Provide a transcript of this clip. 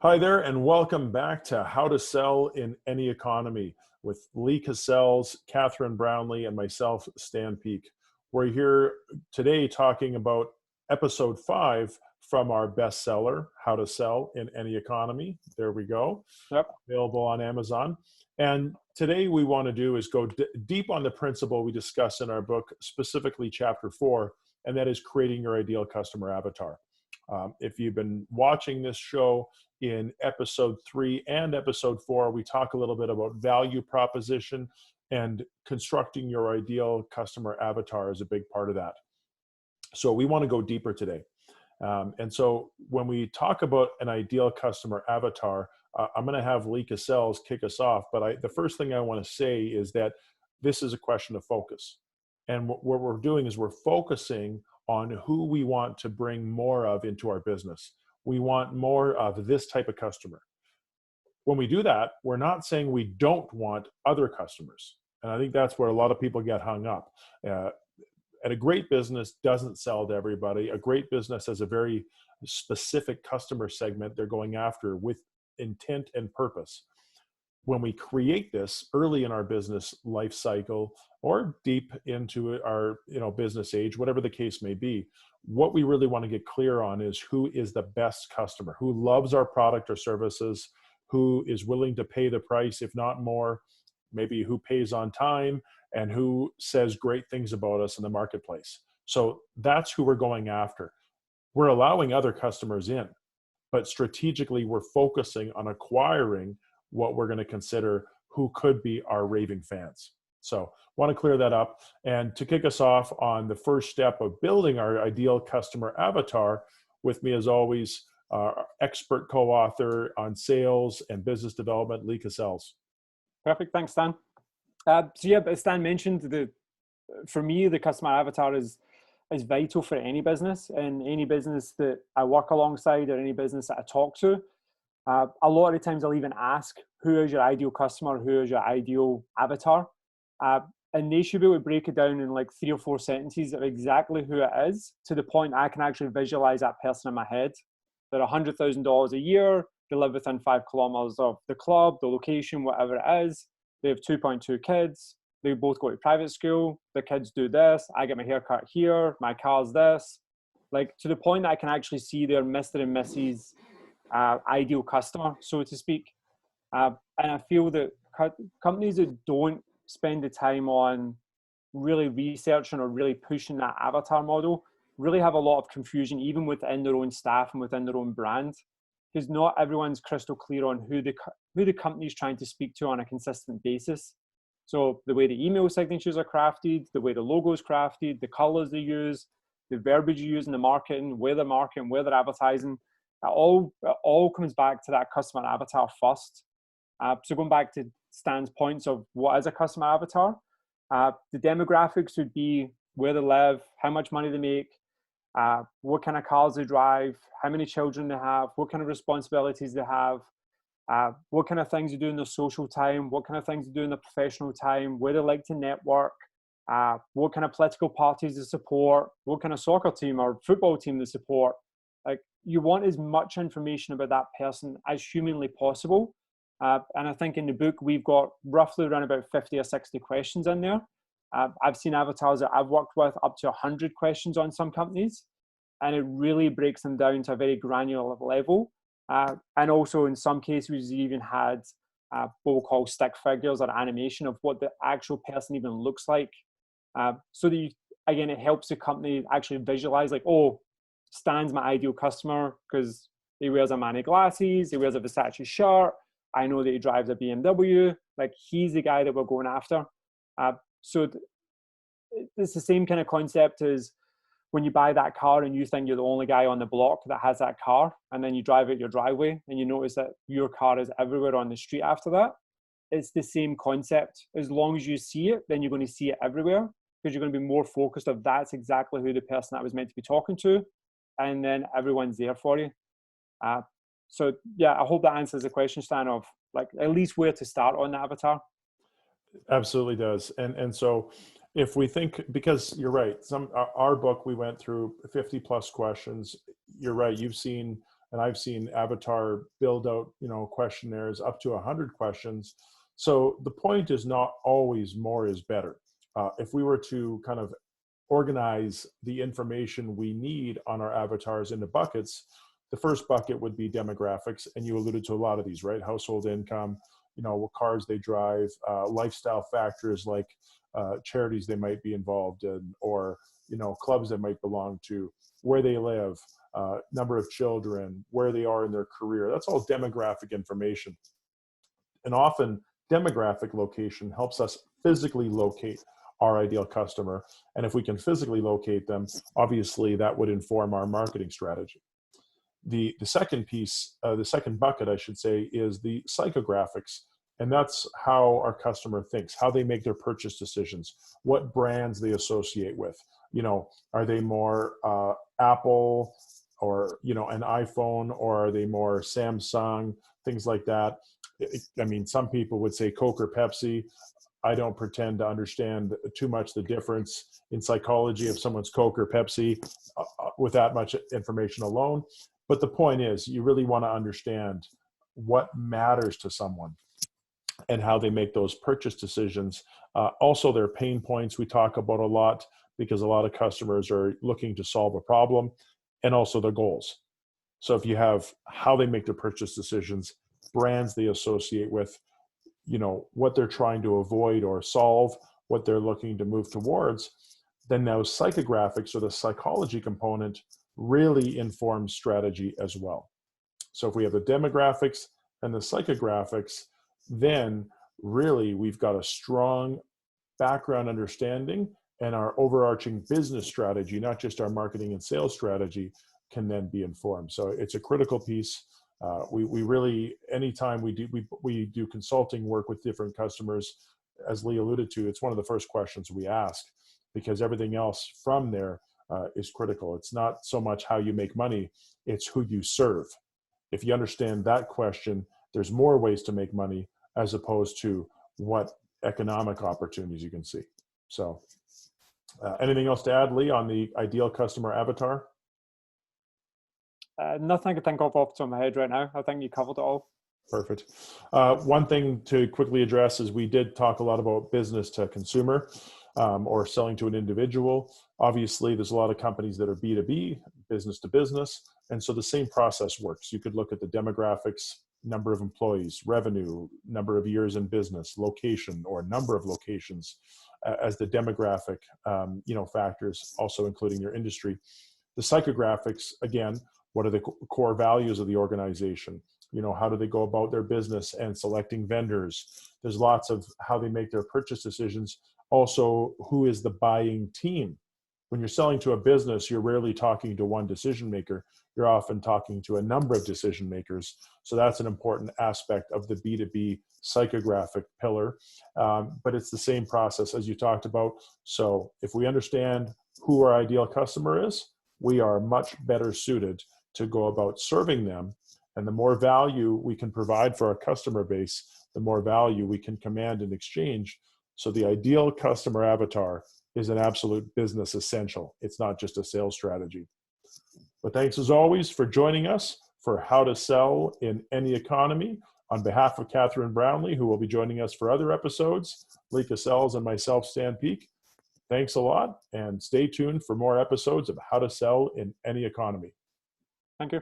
Hi there, and welcome back to How to Sell in Any Economy with Lee Cassells, Catherine Brownlee, and myself, Stan Peak. We're here today talking about episode 5 from our bestseller, How to Sell in Any Economy. There we go, Yep. available on Amazon. And today we want to do is go deep on the principle we discuss in our book, specifically chapter 4, and that is creating your ideal customer avatar. If you've been watching this show, in episode 3 and episode 4, we talk a little bit about value proposition, and constructing your ideal customer avatar is a big part of that. So we want to go deeper today. And so when we talk about an ideal customer avatar, I'm going to have Lee Cassells kick us off. But the first thing I want to say is that this is a question of focus. And what we're doing is we're focusing on who we want to bring more of into our business. We want more of this type of customer. When we do that, we're not saying we don't want other customers. And I think that's where a lot of people get hung up. And a great business doesn't sell to everybody. A great business has a very specific customer segment they're going after with intent and purpose. When we create this early in our business life cycle or deep into our business age, whatever the case may be, what we really want to get clear on is who is the best customer, who loves our product or services, who is willing to pay the price, if not more, maybe who pays on time, and who says great things about us in the marketplace. So that's who we're going after. We're allowing other customers in, but strategically we're focusing on acquiring what we're going to consider who could be our raving fans. So want to clear that up. And to kick us off on the first step of building our ideal customer avatar, with me as always, our expert co-author on sales and business development, Lee Cassells. Perfect. Thanks, Stan. As Stan mentioned, for me, the customer avatar is vital for any business, and any business that I work alongside or any business that I talk to. A lot of times I'll even ask, who is your ideal customer? Who is your ideal avatar? And they should be able to break it down in like 3 or 4 sentences of exactly who it is, to the point I can actually visualize that person in my head. They're $100,000 a year. They live within 5 kilometers of the club, the location, whatever it is. They have 2.2 kids. They both go to private school. The kids do this. I get my haircut here. My car's this. Like, to the point that I can actually see their Mr. and Mrs. Ideal customer, so to speak. And I feel that companies that don't spend the time on really researching or really pushing that avatar model really have a lot of confusion, even within their own staff and within their own brand, because not everyone's crystal clear on who the company is trying to speak to on a consistent basis. So the way the email signatures are crafted, the way the logo is crafted, the colors they use, the verbiage you use in the marketing, where they're advertising, it all comes back to that customer avatar first. So going back to Stan's points of what is a customer avatar, the demographics would be where they live, how much money they make, what kind of cars they drive, how many children they have, what kind of responsibilities they have, what kind of things they do in their social time, what kind of things they do in their professional time, where they like to network, what kind of political parties they support, what kind of soccer team or football team they support. Like, you want as much information about that person as humanly possible. And I think in the book, we've got roughly around about 50 or 60 questions in there. I've seen avatars that I've worked with up to 100 questions on some companies, and it really breaks them down to a very granular level. And also in some cases, we even had what we'll call stick figures or animation of what the actual person even looks like. So that again, it helps the company actually visualize, like, oh, Stan's my ideal customer because he wears Armani glasses, he wears a Versace shirt, I know that he drives a BMW, like, he's the guy that we're going after. So it's the same kind of concept as when you buy that car and you think you're the only guy on the block that has that car, and then you drive out your driveway and you notice that your car is everywhere on the street after that. It's the same concept. As long as you see it, then you're going to see it everywhere, because you're going to be more focused of that's exactly who the person I was meant to be talking to, and then everyone's there for you. So yeah, I hope that answers the question, Stan, of like at least where to start on the avatar. Absolutely does. And so if we think, because you're right, our book, we went through 50 plus questions. You're right. You've seen and I've seen Avatar build out, questionnaires up to 100 questions. So the point is not always more is better. If we were to kind of organize the information we need on our avatars into buckets, the first bucket would be demographics, and you alluded to a lot of these, right? Household income, what cars they drive, lifestyle factors like charities they might be involved in, or clubs they might belong to, where they live, number of children, where they are in their career. That's all demographic information. And often demographic location helps us physically locate our ideal customer. And if we can physically locate them, obviously that would inform our marketing strategy. The second piece, the second bucket, I should say, is the psychographics. And that's how our customer thinks, how they make their purchase decisions, what brands they associate with. Are they more Apple or, an iPhone, or are they more Samsung, things like that. I mean, some people would say Coke or Pepsi. I don't pretend to understand too much the difference in psychology of someone's Coke or Pepsi with that much information alone. But the point is, you really want to understand what matters to someone and how they make those purchase decisions. Also, their pain points we talk about a lot, because a lot of customers are looking to solve a problem, and also their goals. So if you have how they make their purchase decisions, brands they associate with, what they're trying to avoid or solve, what they're looking to move towards, then those psychographics, or the psychology component, really informs strategy as well. So if we have the demographics and the psychographics, then really we've got a strong background understanding, and our overarching business strategy, not just our marketing and sales strategy, can then be informed. So it's a critical piece. We really, anytime we do consulting work with different customers, as Lee alluded to, it's one of the first questions we ask, because everything else from there is critical. It's not so much how you make money, it's who you serve. If you understand that question, there's more ways to make money as opposed to what economic opportunities you can see. So anything else to add, Lee, on the ideal customer avatar? Nothing I can think of off the top of my head right now. I think you covered it all. Perfect. One thing to quickly address is we did talk a lot about business to consumer, or selling to an individual. Obviously, there's a lot of companies that are B2B, business to business. And so the same process works. You could look at the demographics, number of employees, revenue, number of years in business, location, or number of locations as the demographic factors, also including your industry. The psychographics, again, what are the core values of the organization? How do they go about their business and selecting vendors? There's lots of how they make their purchase decisions. Also, who is the buying team? When you're selling to a business, you're rarely talking to one decision maker. You're often talking to a number of decision makers. So that's an important aspect of the B2B psychographic pillar. But it's the same process as you talked about. So if we understand who our ideal customer is, we are much better suited to go about serving them. And the more value we can provide for our customer base, the more value we can command in exchange. So the ideal customer avatar is an absolute business essential. It's not just a sales strategy. But thanks as always for joining us for How to Sell in Any Economy. On behalf of Catherine Brownlee, who will be joining us for other episodes, Lee Cassels and myself, Stan Peak, thanks a lot, and stay tuned for more episodes of How to Sell in Any Economy. Thank you.